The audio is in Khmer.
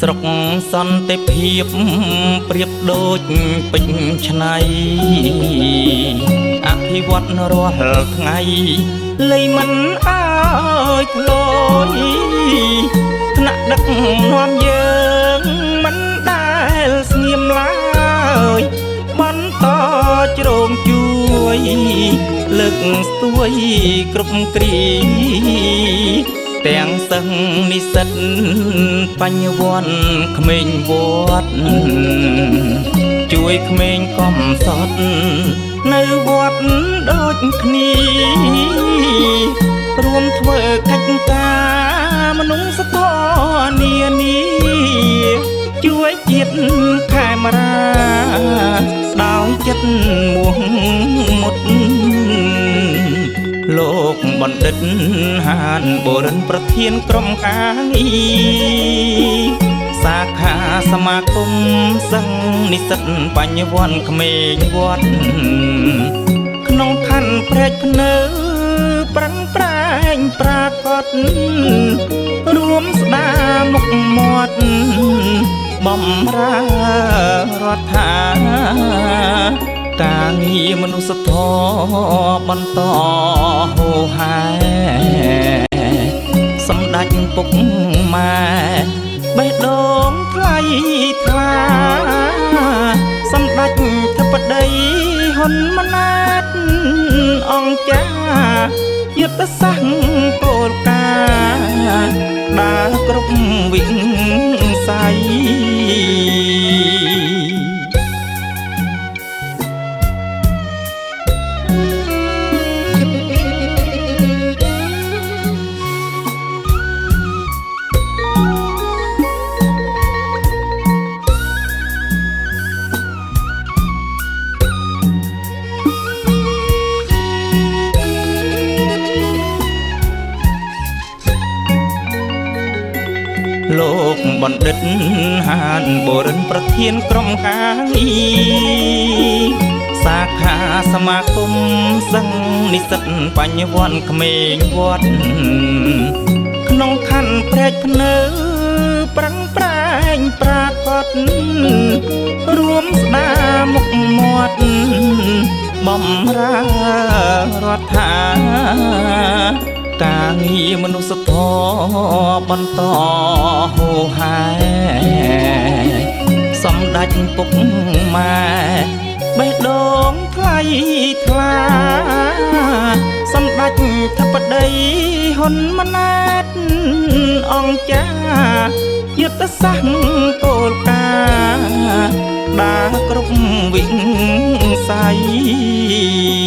ស្រុកសន្តិភាពប្រៀបដូចពេញឆ្នៃអភិវឌ្ឍរាល់ថ្ងៃលៃមិនអើយធ្លយថ្នាក់ដឹកនាំយើងមិនដែលស្ងៀមឡើយបន្តជ្រោមជួយលើកស្ទួយគ្រប់គ្រាទាំងសិស្សនិស្សិតបញ្ញវន្តក្មេងវត្តជួយក្មេងកំសត់នៅវត្តដូចគ្នារួមធ្វើកិច្ចការមនុស្សធម៌នានាជួយជាតិខេមរាដោយចិត្តមួងមុតលោកបណ្ឌិតហានបូរិនប្រធានក្រុមការងារសាខាសមាគមសិស្សនិស្សិតបញ្ញវន្តក្មេងវត្តក្នុងខណ្ឌព្រែកភ្នៅប្រឹងប្រែងប្រាកដរួមស្ដារមុខមាត់បំរើរដ្ឋាការងារមនុស្សធម៌បន្តហូរហែសម្ដេចពុកម៉ែបេះដូងថ្លៃថ្លាសម្ដេចធិបតីហ៊ុនម៉ាណែតអង្គចាយុទ្ធសាស្ត្រគោលការណ៍ដើរគ្រប់វិស័យលោកបណ្ឌិតហានបូរិនប្រធានក្រុមការងារសាខាសមាគមសិស្សនិស្សិតបញ្ញវន្តក្មេងវត្តក្នុងខណ្ឌព្រែកភ្នៅប្រឹងប្រែងប្រាកដរួមស្ដារមុខមាត់បំរើរដ្ឋាការងារមនុស្សធម៌បន្តហូរហែសម្ដេចពុកម៉ែបេះដូងថ្លៃថ្លាសម្ដេចធិបតីហ៊ុនម៉ាណែតអង្គចាយុទ្ធសាស្ត្រគោលការណ៍ដើរគ្រប់វិស័យ